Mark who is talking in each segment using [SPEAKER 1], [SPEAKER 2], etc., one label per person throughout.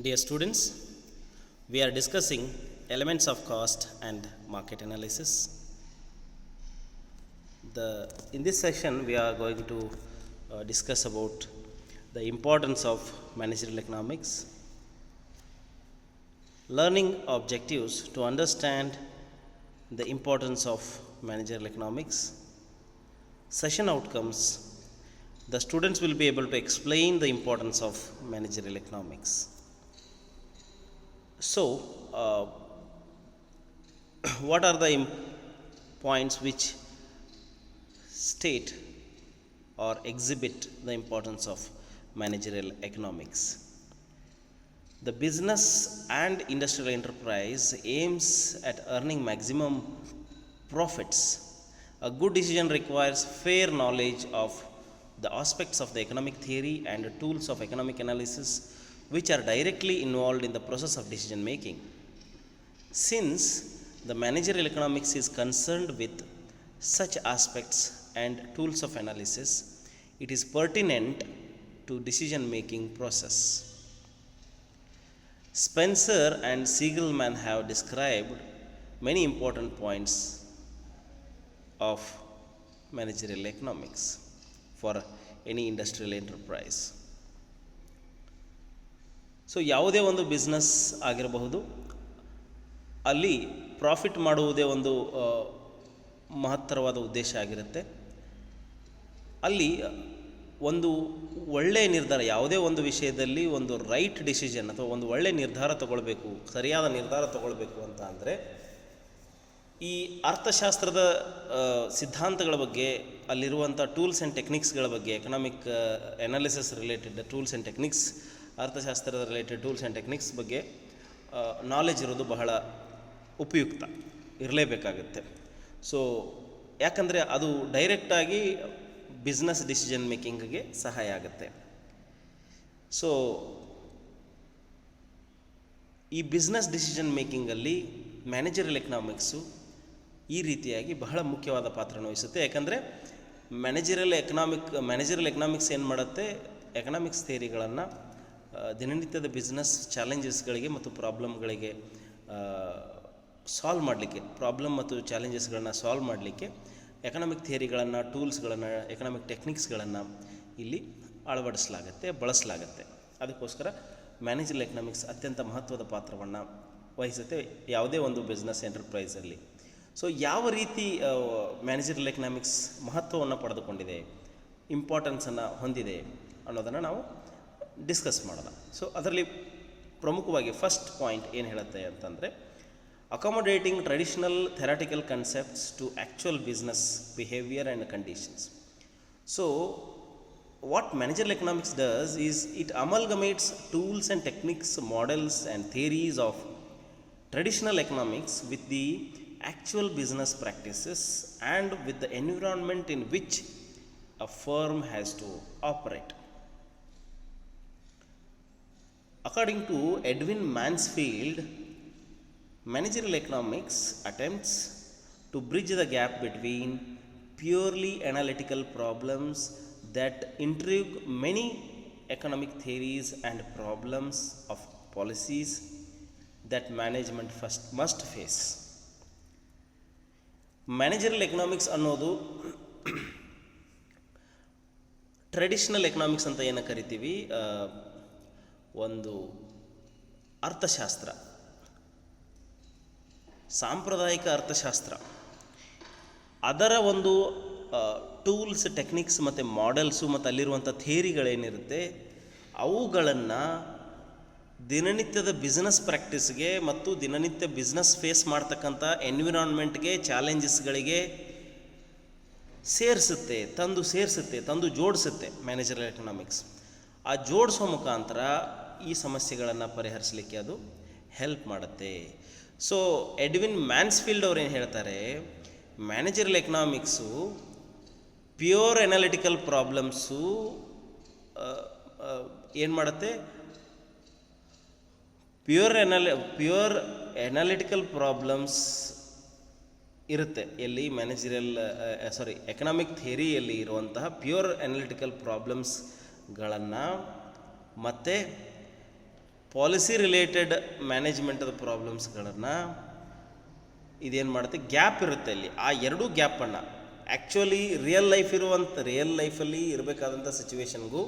[SPEAKER 1] Dear students, we are discussing elements of cost and market analysis. In this session, we are going to discuss about the importance of managerial economics, learning objectives to understand the importance of managerial economics, session outcomes. The students will be able to explain the importance of managerial economics. So, what are the points which state or exhibit the importance of managerial economics? The business and industrial enterprise aims at earning maximum profits. A good decision requires fair knowledge of the aspects of the economic theory and the tools of economic analysis which are directly involved in the process of decision making. Since the managerial economics is concerned with such aspects and tools of analysis, it is pertinent to decision making process. Spencer and Siegelman have described many important points of managerial economics for any industrial enterprise. So ಯಾವುದೇ ಒಂದು business ಆಗಿರಬಹುದು, ಅಲ್ಲಿ profit ಮಾಡುವುದೇ ಒಂದು ಮಹತ್ತರವಾದ ಉದ್ದೇಶ ಆಗಿರುತ್ತೆ. ಅಲ್ಲಿ ಒಂದು ಒಳ್ಳೆಯ ನಿರ್ಧಾರ, ಯಾವುದೇ ಒಂದು ವಿಷಯದಲ್ಲಿ ಒಂದು ರೈಟ್ ಡಿಸಿಷನ್ ಅಥವಾ ಒಂದು ಒಳ್ಳೆಯ ನಿರ್ಧಾರ ತಗೊಳ್ಬೇಕು, ಸರಿಯಾದ ನಿರ್ಧಾರ ತಗೊಳ್ಬೇಕು ಅಂತ ಅಂದರೆ ಈ ಅರ್ಥಶಾಸ್ತ್ರದ ಸಿದ್ಧಾಂತಗಳ ಬಗ್ಗೆ, ಅಲ್ಲಿರುವಂಥ ಟೂಲ್ಸ್ ಆ್ಯಂಡ್ ಟೆಕ್ನಿಕ್ಸ್ಗಳ ಬಗ್ಗೆ, economic analysis related tools and techniques, ಅರ್ಥಶಾಸ್ತ್ರದ ರಿಲೇಟೆಡ್ ಟೂಲ್ಸ್ ಆ್ಯಂಡ್ ಟೆಕ್ನಿಕ್ಸ್ ಬಗ್ಗೆ ನಾಲೆಜ್ ಇರೋದು ಬಹಳ ಉಪಯುಕ್ತ, ಇರಲೇಬೇಕಾಗುತ್ತೆ. ಸೊ ಯಾಕಂದರೆ ಅದು ಡೈರೆಕ್ಟಾಗಿ ಬಿಸ್ನೆಸ್ ಡಿಸಿಷನ್ ಮೇಕಿಂಗ್ಗೆ ಸಹಾಯ ಆಗುತ್ತೆ. ಸೊ ಈ ಬಿಸ್ನೆಸ್ ಡಿಸಿಷನ್ ಮೇಕಿಂಗಲ್ಲಿ ಮ್ಯಾನೇಜರಿಯಲ್ ಎಕನಾಮಿಕ್ಸು ಈ ರೀತಿಯಾಗಿ ಬಹಳ ಮುಖ್ಯವಾದ ಪಾತ್ರವನ್ನು ವಹಿಸುತ್ತೆ. ಯಾಕಂದರೆ ಮ್ಯಾನೇಜರಿಯಲ್ ಎಕನಾಮಿಕ್ಸ್ ಏನು ಮಾಡುತ್ತೆ, ಎಕನಾಮಿಕ್ಸ್ ಥಿಯರಿಗಳನ್ನು ದಿನನಿತ್ಯದ ಬಿಸ್ನೆಸ್ ಚಾಲೆಂಜಸ್ಗಳಿಗೆ ಮತ್ತು ಪ್ರಾಬ್ಲಮ್ಗಳಿಗೆ ಸಾಲ್ವ್ ಮಾಡಲಿಕ್ಕೆ, ಪ್ರಾಬ್ಲಮ್ ಮತ್ತು ಚಾಲೆಂಜಸ್ಗಳನ್ನು ಸಾಲ್ವ್ ಮಾಡಲಿಕ್ಕೆ ಎಕನಾಮಿಕ್ ಥಿಯರಿಗಳನ್ನು, ಟೂಲ್ಸ್ಗಳನ್ನು, ಎಕನಾಮಿಕ್ ಟೆಕ್ನಿಕ್ಸ್ಗಳನ್ನು ಇಲ್ಲಿ ಅಳವಡಿಸಲಾಗುತ್ತೆ, ಬಳಸಲಾಗುತ್ತೆ. ಅದಕ್ಕೋಸ್ಕರ ಮ್ಯಾನೇಜರಿಯಲ್ ಎಕನಾಮಿಕ್ಸ್ ಅತ್ಯಂತ ಮಹತ್ವದ ಪಾತ್ರವನ್ನು ವಹಿಸುತ್ತೆ ಯಾವುದೇ ಒಂದು ಬಿಸ್ನೆಸ್ ಎಂಟರ್ಪ್ರೈಸಲ್ಲಿ. ಸೊ ಯಾವ ರೀತಿ ಮ್ಯಾನೇಜರಿಯಲ್ ಎಕನಾಮಿಕ್ಸ್ ಮಹತ್ವವನ್ನು ಪಡೆದುಕೊಂಡಿದೆ, ಇಂಪಾರ್ಟೆನ್ಸನ್ನು ಹೊಂದಿದೆ ಅನ್ನೋದನ್ನು ನಾವು ಡಿಸ್ಕಸ್ ಮಾಡೋಣ. ಸೊ ಅದರಲ್ಲಿ ಪ್ರಮುಖವಾಗಿ ಫಸ್ಟ್ ಪಾಯಿಂಟ್ ಏನು ಹೇಳುತ್ತೆ ಅಂತಂದರೆ, accommodating traditional theoretical concepts to actual business behaviour and conditions. So what managerial economics does is it amalgamates tools and techniques, models and theories of traditional economics with the actual business practices and with the environment in which a firm has to operate. According to Edwin Mansfield, managerial economics attempts to bridge the gap between purely analytical problems that intrigue many economic theories and problems of policies that management must face. Managerial economics ಅನ್ನೋದು traditional economics ಅಂತ ಏನು ಕರಿತೀವಿ, ಒಂದು ಅರ್ಥಶಾಸ್ತ್ರ, ಸಾಂಪ್ರದಾಯಿಕ ಅರ್ಥಶಾಸ್ತ್ರ, ಅದರ ಒಂದು ಟೂಲ್ಸ್, ಟೆಕ್ನಿಕ್ಸ್ ಮತ್ತು ಮಾಡೆಲ್ಸು ಮತ್ತು ಅಲ್ಲಿರುವಂಥ ಥಿಯರಿಗಳೇನಿರುತ್ತೆ ಅವುಗಳನ್ನು ದಿನನಿತ್ಯದ ಬಿಸ್ನೆಸ್ ಪ್ರಾಕ್ಟೀಸ್ಗೆ ಮತ್ತು ದಿನನಿತ್ಯ ಬಿಸ್ನೆಸ್ ಫೇಸ್ ಮಾಡ್ತಕ್ಕಂಥ ಎನ್ವಿರಾನ್ಮೆಂಟ್ಗೆ, ಚಾಲೆಂಜಸ್ಗಳಿಗೆ ತಂದು ಜೋಡಿಸುತ್ತೆ ಮ್ಯಾನೇಜರಿಯಲ್ ಎಕನಾಮಿಕ್ಸ್. ಆ ಜೋಡಿಸೋ ಮುಖಾಂತರ ಈ ಸಮಸ್ಯೆಗಳನ್ನು ಪರಿಹರಿಸಲಿಕ್ಕೆ ಅದು ಹೆಲ್ಪ್ ಮಾಡುತ್ತೆ. ಸೊ ಎಡ್ವಿನ್ ಮ್ಯಾನ್ಸ್ಫೀಲ್ಡ್ ಅವ್ರು ಏನು ಹೇಳ್ತಾರೆ, managerial economics pure analytical problems ಏನು ಮಾಡುತ್ತೆ, ಪ್ಯೂರ್ ಎನಾಲಿಟಿಕಲ್ ಪ್ರಾಬ್ಲಮ್ಸ್ ಇರುತ್ತೆ. ಎಲ್ಲಿ ಎಕನಾಮಿಕ್ ಥಿಯರಿಯಲ್ಲಿ ಇರುವಂತಹ ಪ್ಯೂರ್ ಅನಾಲಿಟಿಕಲ್ ಪ್ರಾಬ್ಲಮ್ಸ್ಗಳನ್ನು ಮತ್ತು ಪಾಲಿಸಿ ರಿಲೇಟೆಡ್ ಮ್ಯಾನೇಜ್ಮೆಂಟದ ಪ್ರಾಬ್ಲಮ್ಸ್ಗಳನ್ನು ಇದೇನು ಮಾಡುತ್ತೆ, ಗ್ಯಾಪ್ ಇರುತ್ತೆ ಅಲ್ಲಿ. ಆ ಎರಡೂ ಗ್ಯಾಪನ್ನು ಆ್ಯಕ್ಚುಲಿ ರಿಯಲ್ ಲೈಫಲ್ಲಿ ಇರಬೇಕಾದಂಥ ಸಿಚುವೇಶನ್ಗೂ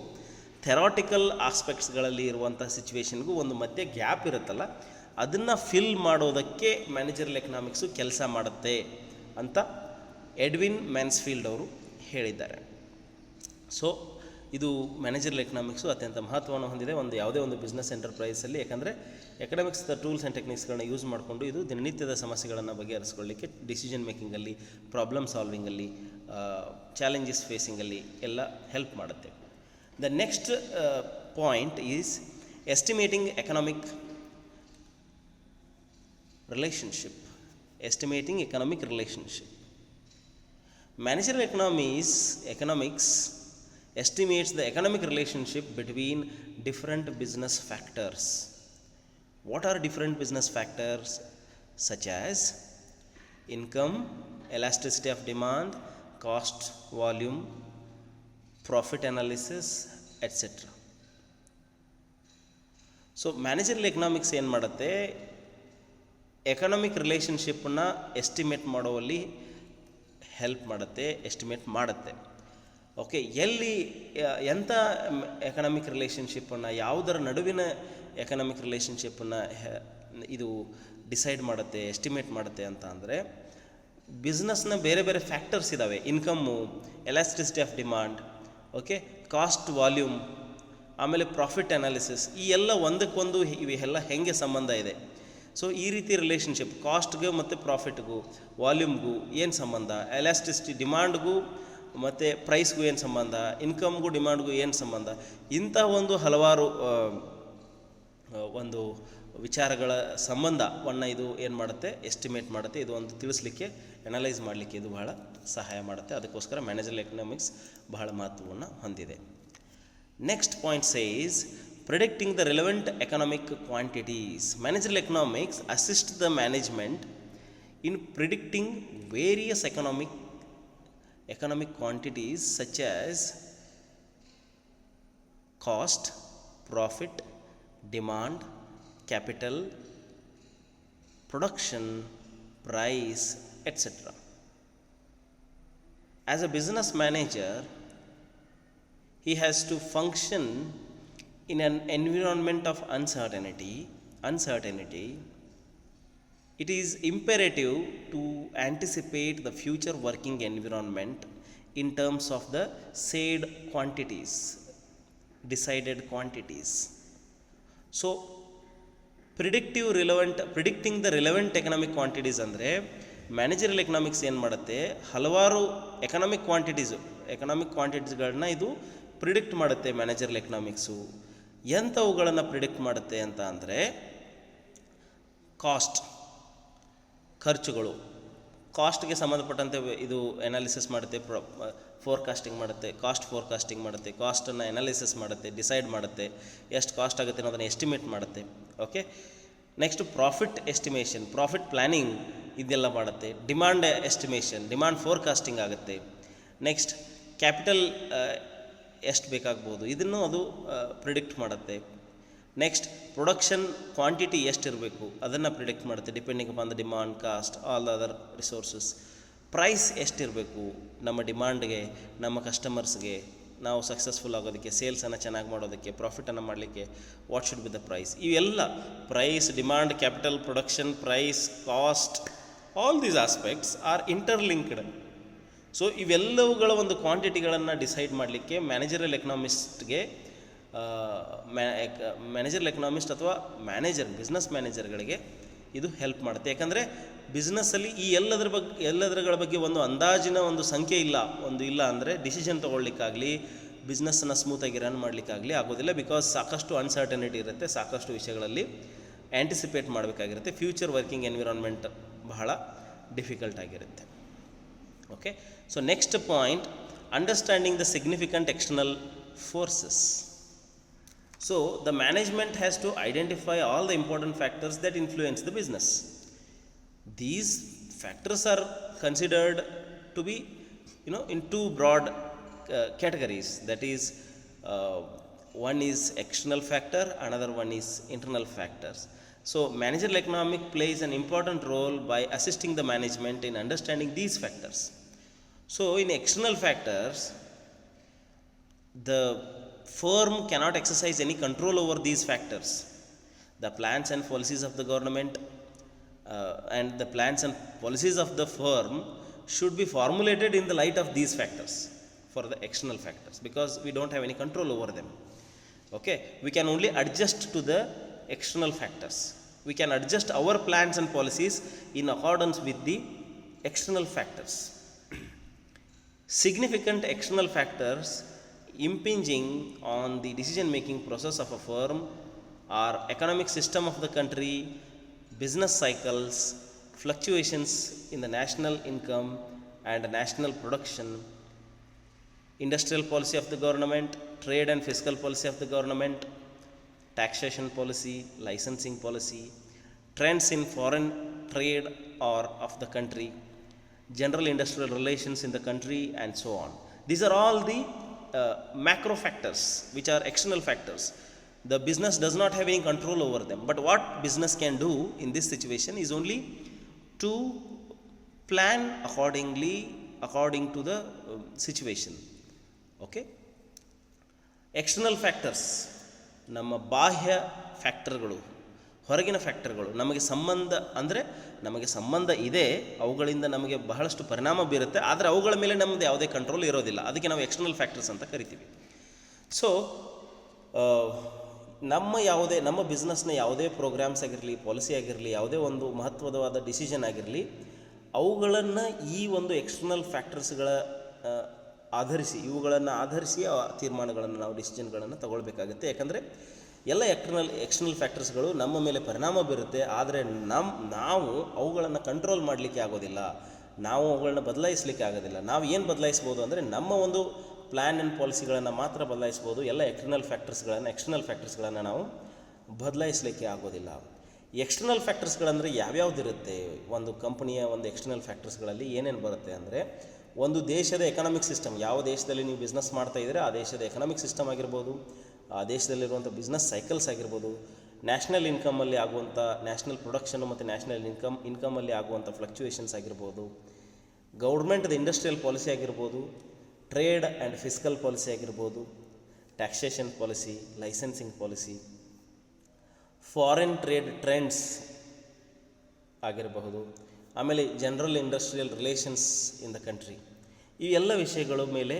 [SPEAKER 1] ಥೆರಾಟಿಕಲ್ ಆಸ್ಪೆಕ್ಟ್ಸ್ಗಳಲ್ಲಿ ಇರುವಂಥ ಸಿಚುವೇಶನ್ಗೂ ಒಂದು ಮಧ್ಯೆ ಗ್ಯಾಪ್ ಇರುತ್ತಲ್ಲ, ಅದನ್ನು ಫಿಲ್ ಮಾಡೋದಕ್ಕೆ ಮ್ಯಾನೇಜರಲ್ ಎಕನಾಮಿಕ್ಸು ಕೆಲಸ ಮಾಡುತ್ತೆ ಅಂತ ಎಡ್ವಿನ್ ಮ್ಯಾನ್ಸ್ಫೀಲ್ಡ್ ಅವರು ಹೇಳಿದ್ದಾರೆ. ಸೊ ಇದು ಮ್ಯಾನೇಜರಲ್ ಎಕನಾಮಿಕ್ಸು ಅತ್ಯಂತ ಮಹತ್ವವನ್ನು ಹೊಂದಿದೆ ಯಾವುದೇ ಒಂದು ಬಿಸ್ನೆಸ್ ಎಂಟರ್ಪ್ರೈಸಲ್ಲಿ. ಯಾಕಂದರೆ ಎಕನಾಮಿಕ್ಸ್ದ ಟೂಲ್ಸ್ ಆ್ಯಂಡ್ ಟೆಕ್ನಿಕ್ಸ್ಗಳನ್ನ ಯೂಸ್ ಮಾಡಿಕೊಂಡು ಇದು ದಿನನಿತ್ಯದ ಸಮಸ್ಯೆಗಳನ್ನು ಬಗೆಹರಿಸ್ಕೊಳ್ಳಿಕ್ಕೆ, ಡಿಸಿಷನ್ ಮೇಕಿಂಗಲ್ಲಿ, ಪ್ರಾಬ್ಲಮ್ ಸಾಲ್ವಿಂಗಲ್ಲಿ, ಚಾಲೆಂಜಸ್ ಫೇಸಿಂಗಲ್ಲಿ ಎಲ್ಲ ಹೆಲ್ಪ್ ಮಾಡುತ್ತೆ. The next point is estimating economic relationship. Managerial economics estimates the economic relationship between different business factors. What are different business factors? Such as income, elasticity of demand, cost, volume, profit analysis, etc. So managerial economics ಏನು ಮಾಡುತ್ತೆ, economic ರಿಲೇಷನ್ಶಿಪ್ಪನ್ನು estimate ಮಾಡುವಲ್ಲಿ help ಮಾಡುತ್ತೆ. Okay, ಎಲ್ಲಿ ಎಂಥ economic ರಿಲೇಷನ್ಶಿಪ್ಪನ್ನು, ಯಾವುದರ ನಡುವಿನ economic ರಿಲೇಷನ್ಶಿಪ್ಪನ್ನು ಇದು decide ಮಾಡುತ್ತೆ, ಎಸ್ಟಿಮೇಟ್ ಮಾಡುತ್ತೆ ಅಂತ ಅಂದರೆ, ಬಿಸ್ನೆಸ್ನ ಬೇರೆ ಬೇರೆ ಫ್ಯಾಕ್ಟರ್ಸ್ ಇದ್ದಾವೆ. Income, elasticity of demand, okay, cost, volume, ಆಮೇಲೆ ಪ್ರಾಫಿಟ್ ಅನಾಲಿಸಿಸ್, ಈ ಎಲ್ಲ ಒಂದಕ್ಕೊಂದು ಇವೆಲ್ಲ ಹೆಂಗೆ ಸಂಬಂಧ ಇದೆ. ಸೊ ಈ ರೀತಿ ರಿಲೇಷನ್ಶಿಪ್, ಕಾಸ್ಟ್ಗೂ ಮತ್ತು ಪ್ರಾಫಿಟ್ಗೂ, ವಾಲ್ಯೂಮ್ಗೂ ಏನು ಸಂಬಂಧ, ಎಲಾಸ್ಟಿಸಿಟಿ ಡಿಮಾಂಡ್ಗೂ ಮತ್ತು ಪ್ರೈಸ್ಗೂ ಏನು ಸಂಬಂಧ, ಇನ್ಕಮ್ಗೂ ಡಿಮಾಂಡ್ಗೂ ಏನು ಸಂಬಂಧ, ಇಂಥ ಒಂದು ಹಲವಾರು ಒಂದು ವಿಚಾರಗಳ ಸಂಬಂಧವನ್ನು ಇದು ಏನು ಮಾಡುತ್ತೆ, ಎಸ್ಟಿಮೇಟ್ ಮಾಡುತ್ತೆ. ಇದು ಒಂದು ತಿಳಿಸ್ಲಿಕ್ಕೆ, ಅನಲೈಸ್ ಮಾಡಲಿಕ್ಕೆ ಇದು ಬಹಳ ಸಹಾಯ ಮಾಡುತ್ತೆ. ಅದಕ್ಕೋಸ್ಕರ ಮ್ಯಾನೇಜರಲ್ ಎಕನಾಮಿಕ್ಸ್ ಬಹಳ ಮಹತ್ವವನ್ನು ಹೊಂದಿದೆ. Next point says predicting the relevant economic quantities. Managerial economics assists the management in predicting various economic quantities such as cost, profit, demand, capital, production, price, etc. As a business manager, he has to function in an environment of uncertainty. It is imperative to anticipate the future working environment in terms of the decided quantities. So predicting the relevant economic quantities ಅಂದರೆ managerial economics ಏನು ಮಾಡುತ್ತೆ, ಹಲವಾರು economic ಕ್ವಾಂಟಿಟೀಸ್ಗಳನ್ನ ಇದು predict ಮಾಡುತ್ತೆ. Managerial economics ಎಂಥವುಗಳನ್ನು predict ಮಾಡುತ್ತೆ ಅಂತ ಅಂದರೆ, cost, ಖರ್ಚುಗಳು, ಕಾಸ್ಟ್ಗೆ ಸಂಬಂಧಪಟ್ಟಂತೆ ಇದು ಅನಾಲಿಸಿಸ್ ಮಾಡುತ್ತೆ, ಫೋರ್ಕಾಸ್ಟಿಂಗ್ ಮಾಡುತ್ತೆ, ಕಾಸ್ಟನ್ನು ಅನಾಲಿಸಿಸ್ ಮಾಡುತ್ತೆ, ಡಿಸೈಡ್ ಮಾಡುತ್ತೆ, ಎಷ್ಟು ಕಾಸ್ಟ್ ಆಗುತ್ತೆ ಅನ್ನೋದನ್ನು ಎಸ್ಟಿಮೇಟ್ ಮಾಡುತ್ತೆ. Okay, next profit estimation, profit planning ಇದೆಲ್ಲ ಮಾಡುತ್ತೆ. ಡಿಮಾಂಡ್ ಎಸ್ಟಿಮೇಷನ್, ಡಿಮಾಂಡ್ ಫೋರ್ಕಾಸ್ಟಿಂಗ್ ಆಗುತ್ತೆ. ನೆಕ್ಸ್ಟ್ ಕ್ಯಾಪಿಟಲ್ ಎಷ್ಟು ಬೇಕಾಗ್ಬೋದು ಇದನ್ನು ಅದು ಪ್ರಿಡಿಕ್ಟ್ ಮಾಡುತ್ತೆ. ನೆಕ್ಸ್ಟ್ ಪ್ರೊಡಕ್ಷನ್ ಕ್ವಾಂಟಿಟಿ ಎಷ್ಟಿರಬೇಕು ಅದನ್ನು ಪ್ರಿಡಿಕ್ಟ್ ಮಾಡುತ್ತೆ, depending upon the demand, cost, all the other resources. Price ಎಷ್ಟಿರಬೇಕು ನಮ್ಮ ಡಿಮಾಂಡ್ಗೆ, ನಮ್ಮ ಕಸ್ಟಮರ್ಸ್ಗೆ, ನಾವು ಸಕ್ಸಸ್ಫುಲ್ ಆಗೋದಕ್ಕೆ, ಸೇಲ್ಸನ್ನು ಚೆನ್ನಾಗಿ ಮಾಡೋದಕ್ಕೆ, ಪ್ರಾಫಿಟನ್ನು ಮಾಡಲಿಕ್ಕೆ what should be the price. ಇವೆಲ್ಲ price, demand, capital, production, price, cost, all these aspects are interlinked. So ಇವೆಲ್ಲವುಗಳ ಒಂದು ಕ್ವಾಂಟಿಟಿಗಳನ್ನು ಡಿಸೈಡ್ ಮಾಡಲಿಕ್ಕೆ ಮ್ಯಾನೇಜರಿಯಲ್ ಎಕನಾಮಿಸ್ಟ್ ಅಥವಾ ಬಿಸ್ನೆಸ್ ಮ್ಯಾನೇಜರ್ಗಳಿಗೆ ಇದು ಹೆಲ್ಪ್ ಮಾಡುತ್ತೆ. ಯಾಕಂದರೆ ಬಿಸ್ನೆಸ್ಸಲ್ಲಿ ಈ ಎಲ್ಲದರ ಬಗ್ಗೆ ಒಂದು ಅಂದಾಜಿನ ಒಂದು ಸಂಖ್ಯೆ ಇಲ್ಲ ಅಂದರೆ ಡಿಸಿಷನ್ ತೊಗೊಳ್ಲಿಕ್ಕಾಗಲಿ, ಬಿಸ್ನೆಸ್ಸನ್ನು ಸ್ಮೂತಾಗಿ ರನ್ ಮಾಡಲಿಕ್ಕಾಗಲಿ ಆಗೋದಿಲ್ಲ. ಬಿಕಾಸ್ ಸಾಕಷ್ಟು ಅನ್ಸರ್ಟನಿಟಿ ಇರುತ್ತೆ, ಸಾಕಷ್ಟು ವಿಷಯಗಳಲ್ಲಿ ಆ್ಯಂಟಿಸಿಪೇಟ್ ಮಾಡಬೇಕಾಗಿರುತ್ತೆ. ಫ್ಯೂಚರ್ ವರ್ಕಿಂಗ್ ಎನ್ವಿರಾನ್ಮೆಂಟ್ ಬಹಳ ಡಿಫಿಕಲ್ಟ್ ಆಗಿರುತ್ತೆ. Okay, so next point, understanding the significant external forces. So the management has to identify all the important factors that influence the business. These factors are considered to be, in two broad categories. That is, one is external factor, another one is internal factors. So managerial economic plays an important role by assisting the management in understanding these factors. So in external factors, the firm cannot exercise any control over these factors. The plans and policies of the government and the plans and policies of the firm should be formulated in the light of these factors for the external factors, because we don't have any control over them. Okay, we can only adjust to the external factors. We can adjust our plans and policies in accordance with the external factors. Significant external factors impinging on the decision making process of a firm are economic system of the country, business cycles, fluctuations in the national income and national production, industrial policy of the government, trade and fiscal policy of the government, taxation policy, licensing policy, trends in foreign trade or of the country, general industrial relations in the country, and so on. These are all the macro factors, which are external factors. The business does not have any control over them. But what business can do in this situation is only to plan according to the situation. Okay, external factors, ನಮ್ಮ ಬಾಹ್ಯ ಫ್ಯಾಕ್ಟರ್ಗಳು, ಹೊರಗಿನ ಫ್ಯಾಕ್ಟರ್ಗಳು, ನಮಗೆ ಸಂಬಂಧ ಇದೆ, ಅವುಗಳಿಂದ ನಮಗೆ ಬಹಳಷ್ಟು ಪರಿಣಾಮ ಬೀರುತ್ತೆ, ಆದರೆ ಅವುಗಳ ಮೇಲೆ ನಮ್ಮದು ಯಾವುದೇ ಕಂಟ್ರೋಲ್ ಇರೋದಿಲ್ಲ. ಅದಕ್ಕೆ ನಾವು ಎಕ್ಸ್ಟರ್ನಲ್ ಫ್ಯಾಕ್ಟರ್ಸ್ ಅಂತ ಕರಿತೀವಿ. ಸೊ ನಮ್ಮ ಬಿಸ್ನೆಸ್ನ ಯಾವುದೇ ಪ್ರೋಗ್ರಾಮ್ಸ್ ಆಗಿರಲಿ, ಪಾಲಿಸಿ ಆಗಿರಲಿ, ಯಾವುದೇ ಒಂದು ಮಹತ್ವವಾದ ಡಿಸಿಷನ್ ಆಗಿರಲಿ, ಅವುಗಳನ್ನು ಈ ಒಂದು ಎಕ್ಸ್ಟರ್ನಲ್ ಫ್ಯಾಕ್ಟರ್ಸ್ಗಳ ಇವುಗಳನ್ನು ಆಧರಿಸಿ ಆ ತೀರ್ಮಾನಗಳನ್ನು, ನಾವು ಡಿಸಿಷನ್ಗಳನ್ನು ತಗೊಳ್ಬೇಕಾಗುತ್ತೆ. ಯಾಕಂದರೆ ಎಲ್ಲ ಎಕ್ಸ್ಟರ್ನಲ್ ಫ್ಯಾಕ್ಟರ್ಸ್ಗಳು ನಮ್ಮ ಮೇಲೆ ಪರಿಣಾಮ ಬೀರುತ್ತೆ, ಆದರೆ ನಾವು ಅವುಗಳನ್ನು ಕಂಟ್ರೋಲ್ ಮಾಡಲಿಕ್ಕೆ ಆಗೋದಿಲ್ಲ, ನಾವು ಅವುಗಳನ್ನ ಬದಲಾಯಿಸಲಿಕ್ಕೆ ಆಗೋದಿಲ್ಲ. ನಾವು ಏನು ಬದಲಾಯಿಸ್ಬೋದು ಅಂದರೆ ನಮ್ಮ ಒಂದು ಪ್ಲ್ಯಾನ್ ಆ್ಯಂಡ್ ಪಾಲಿಸಿಗಳನ್ನು ಮಾತ್ರ ಬದಲಾಯಿಸ್ಬೋದು. ಎಲ್ಲ ಎಕ್ಸ್ಟರ್ನಲ್ ಫ್ಯಾಕ್ಟರ್ಸ್ಗಳನ್ನು ನಾವು ಬದಲಾಯಿಸಲಿಕ್ಕೆ ಆಗೋದಿಲ್ಲ. ಎಕ್ಸ್ಟರ್ನಲ್ ಫ್ಯಾಕ್ಟರ್ಸ್ಗಳಂದರೆ ಯಾವ್ಯಾವುದಿರುತ್ತೆ ಒಂದು ಕಂಪನಿಯ ಒಂದು ಎಕ್ಸ್ಟರ್ನಲ್ ಫ್ಯಾಕ್ಟರ್ಸ್ಗಳಲ್ಲಿ ಏನೇನು ಬರುತ್ತೆ ಅಂದರೆ, ಒಂದು ದೇಶದ ಎಕನಾಮಿಕ್ ಸಿಸ್ಟಮ್, ಯಾವ ದೇಶದಲ್ಲಿ ನೀವು ಬಿಸ್ನೆಸ್ ಮಾಡ್ತಾ ಇದ್ದರೆ ಆ ದೇಶದ ಎಕನಾಮಿಕ್ ಸಿಸ್ಟಮ್ ಆಗಿರ್ಬೋದು, ಆ ದೇಶದಲ್ಲಿರುವಂಥ ಬಿಸ್ನೆಸ್ ಸೈಕಲ್ಸ್ ಆಗಿರ್ಬೋದು, ನ್ಯಾಷನಲ್ ಇನ್ಕಮಲ್ಲಿ ಆಗುವಂಥ ನ್ಯಾಷನಲ್ ಪ್ರೊಡಕ್ಷನ್ ಮತ್ತು ನ್ಯಾಷನಲ್ ಇನ್ಕಮಲ್ಲಿ ಆಗುವಂಥ ಫ್ಲಕ್ಚುಯೇಷನ್ಸ್ ಆಗಿರ್ಬೋದು, ಗೌರ್ಮೆಂಟ್ದ ಇಂಡಸ್ಟ್ರಿಯಲ್ ಪಾಲಿಸಿ ಆಗಿರ್ಬೋದು, ಟ್ರೇಡ್ ಆ್ಯಂಡ್ ಫಿಸ್ಕಲ್ ಪಾಲಿಸಿ ಆಗಿರ್ಬೋದು, taxation policy, licensing policy, foreign trade trends ಆಗಿರಬಹುದು, ಆಮೇಲೆ general industrial relations in the country. ಈ ಎಲ್ಲ ವಿಷಯಗಳ ಮೇಲೆ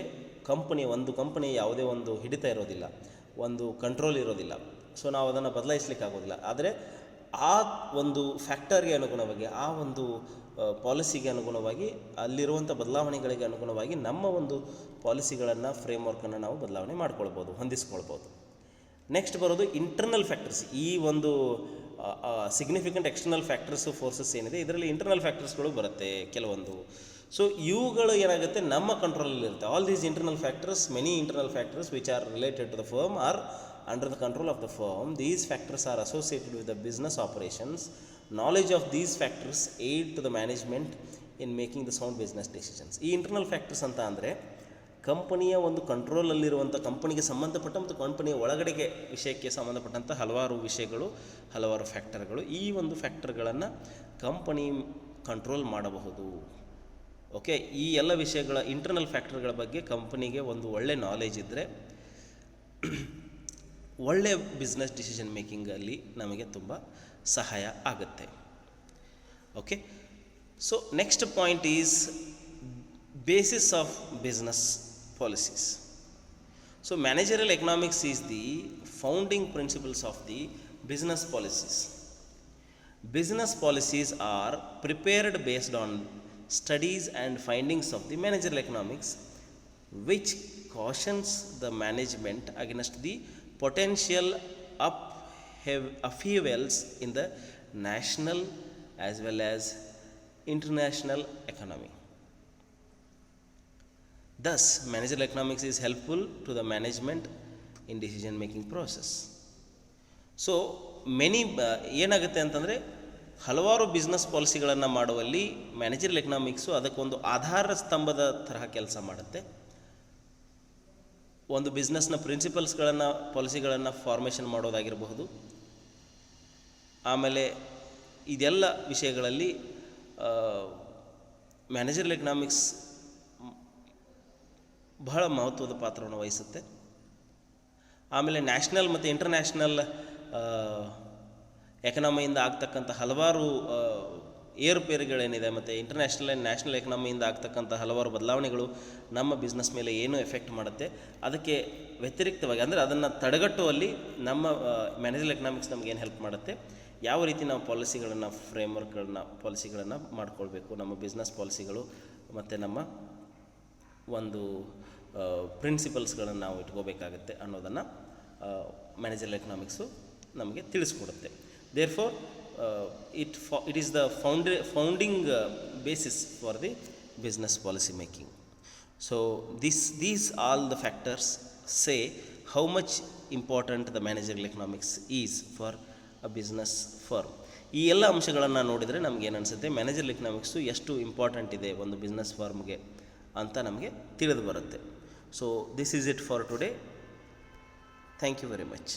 [SPEAKER 1] ಒಂದು ಕಂಪನಿ ಯಾವುದೇ ಒಂದು ಹಿಡಿತ ಇರೋದಿಲ್ಲ, ಒಂದು ಕಂಟ್ರೋಲ್ ಇರೋದಿಲ್ಲ. ಸೊ ನಾವು ಅದನ್ನು ಬದಲಾಯಿಸಲಿಕ್ಕೆ ಆಗೋದಿಲ್ಲ. ಆದರೆ ಆ ಒಂದು ಫ್ಯಾಕ್ಟರ್ಗೆ ಅನುಗುಣವಾಗಿ, ಆ ಒಂದು ಪಾಲಿಸಿಗೆ ಅನುಗುಣವಾಗಿ, ಅಲ್ಲಿರುವಂಥ ಬದಲಾವಣೆಗಳಿಗೆ ಅನುಗುಣವಾಗಿ ನಮ್ಮ ಒಂದು ಪಾಲಿಸಿಗಳನ್ನು, ಫ್ರೇಮ್ವರ್ಕನ್ನು ನಾವು ಬದಲಾವಣೆ ಮಾಡ್ಕೊಳ್ಬೋದು, ಹೊಂದಿಸ್ಕೊಳ್ಬೋದು. ನೆಕ್ಸ್ಟ್ ಬರೋದು ಇಂಟರ್ನಲ್ ಫ್ಯಾಕ್ಟರ್ಸ್. ಈ ಒಂದು ಸಿಗ್ನಿಫಿಕೆಂಟ್ ಎಕ್ಸ್ಟರ್ನಲ್ ಫ್ಯಾಕ್ಟರ್ಸು, ಫೋರ್ಸಸ್ ಏನಿದೆ, ಇದರಲ್ಲಿ ಇಂಟರ್ನಲ್ ಫ್ಯಾಕ್ಟರ್ಸ್ಗಳು ಬರುತ್ತೆ ಕೆಲವೊಂದು. ಸೊ ಇವುಗಳು ಏನಾಗುತ್ತೆ, ನಮ್ಮ ಕಂಟ್ರೋಲಲ್ಲಿರುತ್ತೆ. All these internal factors, many internal factors which are related to the firm are under the control of the firm. These factors are associated with the business operations. Knowledge of these factors aid to the management in making the sound business decisions. ಈ internal factors ಅಂತ ಅಂದರೆ ಕಂಪನಿಯ ಒಂದು ಕಂಟ್ರೋಲಲ್ಲಿರುವಂಥ, ಕಂಪನಿಗೆ ಸಂಬಂಧಪಟ್ಟ ಮತ್ತು ಕಂಪನಿಯ ಒಳಗಡೆಗೆ ವಿಷಯಕ್ಕೆ ಸಂಬಂಧಪಟ್ಟಂಥ ಹಲವಾರು ವಿಷಯಗಳು, ಹಲವಾರು ಫ್ಯಾಕ್ಟರ್ಗಳು. ಈ ಒಂದು ಫ್ಯಾಕ್ಟರ್ಗಳನ್ನು ಕಂಪನಿ ಕಂಟ್ರೋಲ್ ಮಾಡಬಹುದು. ಓಕೆ, ಈ ಎಲ್ಲ ವಿಷಯಗಳ ಇಂಟರ್ನಲ್ ಫ್ಯಾಕ್ಟರ್ಗಳ ಬಗ್ಗೆ ಕಂಪನಿಗೆ ಒಂದು ಒಳ್ಳೆ ನಾಲೆಜ್ ಇದ್ದರೆ ಒಳ್ಳೆಯ ಬಿಸ್ನೆಸ್ ಡಿಸಿಷನ್ ಮೇಕಿಂಗಲ್ಲಿ ನಮಗೆ ತುಂಬ ಸಹಾಯ ಆಗುತ್ತೆ. Okay, so next point is basis of business policies. So managerial economics is the founding principles of the business policies. Business policies are prepared based on studies and findings of the managerial economics, which cautions the management against the potential upheavals in the national as well as international economy. Thus, managerial economics is helpful to the management in decision making process. So ಏನಾಗುತ್ತೆ ಅಂತಂದರೆ, ಹಲವಾರು business ಪಾಲಿಸಿಗಳನ್ನು ಮಾಡುವಲ್ಲಿ managerial economics ಅದಕ್ಕೊಂದು ಆಧಾರ ಸ್ತಂಭದ ತರಹ ಕೆಲಸ ಮಾಡುತ್ತೆ. ಒಂದು ಬಿಸ್ನೆಸ್ನ ಪ್ರಿನ್ಸಿಪಲ್ಸ್ಗಳನ್ನು ಪಾಲಿಸಿಗಳನ್ನು formation ಮಾಡೋದಾಗಿರಬಹುದು. ಆಮೇಲೆ ಇದೆಲ್ಲ ವಿಷಯಗಳಲ್ಲಿ ಮ್ಯಾನೇಜರಲ್ ಎಕನಾಮಿಕ್ಸ್ ಬಹಳ ಮಹತ್ವದ ಪಾತ್ರವನ್ನು ವಹಿಸುತ್ತೆ. ಆಮೇಲೆ ನ್ಯಾಷನಲ್ ಮತ್ತು ಇಂಟರ್ನ್ಯಾಷನಲ್ ಎಕನಾಮಿಯಿಂದ ಆಗ್ತಕ್ಕಂಥ ಹಲವಾರು ಏರುಪೇರುಗಳೇನಿದೆ ಮತ್ತು ಇಂಟರ್ನ್ಯಾಷನಲ್ ಆ್ಯಂಡ್ ನ್ಯಾಷನಲ್ ಎಕನಾಮಿಯಿಂದ ಆಗ್ತಕ್ಕಂಥ ಹಲವಾರು ಬದಲಾವಣೆಗಳು ನಮ್ಮ ಬಿಸ್ನೆಸ್ ಮೇಲೆ ಏನು ಎಫೆಕ್ಟ್ ಮಾಡುತ್ತೆ, ಅದಕ್ಕೆ ವ್ಯತಿರಿಕ್ತವಾಗಿ ಅಂದರೆ ಅದನ್ನು ತಡೆಗಟ್ಟುವಲ್ಲಿ ನಮ್ಮ ಮ್ಯಾನೇಜರಲ್ ಎಕನಾಮಿಕ್ಸ್ ನಮ್ಗೆ ಏನು ಹೆಲ್ಪ್ ಮಾಡುತ್ತೆ, ಯಾವ ರೀತಿ ನಾವು ಪಾಲಿಸಿಗಳನ್ನು ಪಾಲಿಸಿಗಳನ್ನು ಮಾಡ್ಕೊಳ್ಬೇಕು, ನಮ್ಮ ಬಿಸ್ನೆಸ್ ಪಾಲಿಸಿಗಳು ಮತ್ತು ನಮ್ಮ ಒಂದು ಪ್ರಿನ್ಸಿಪಲ್ಸ್ಗಳನ್ನು ನಾವು ಇಟ್ಕೋಬೇಕಾಗತ್ತೆ ಅನ್ನೋದನ್ನು ಮ್ಯಾನೇಜರಲ್ ಎಕನಾಮಿಕ್ಸು ನಮಗೆ ತಿಳಿಸ್ಕೊಡುತ್ತೆ. Therefore it is the founding basis for the business policy making. So these all the factors say how much important the managerial economics is for a business firm. ಈ ಎಲ್ಲ ಅಂಶಗಳನ್ನು ನೋಡಿದರೆ ನಮ್ಗೆ ಏನು ಅನಿಸುತ್ತೆ, managerial economics ಎಷ್ಟು important ಇದೆ ಒಂದು ಬಿಸ್ನೆಸ್ ಫರ್ಮ್ಗೆ ಅಂತ ನಮಗೆ ತಿಳಿದು ಬರುತ್ತೆ. So this is it for today. Thank you very much.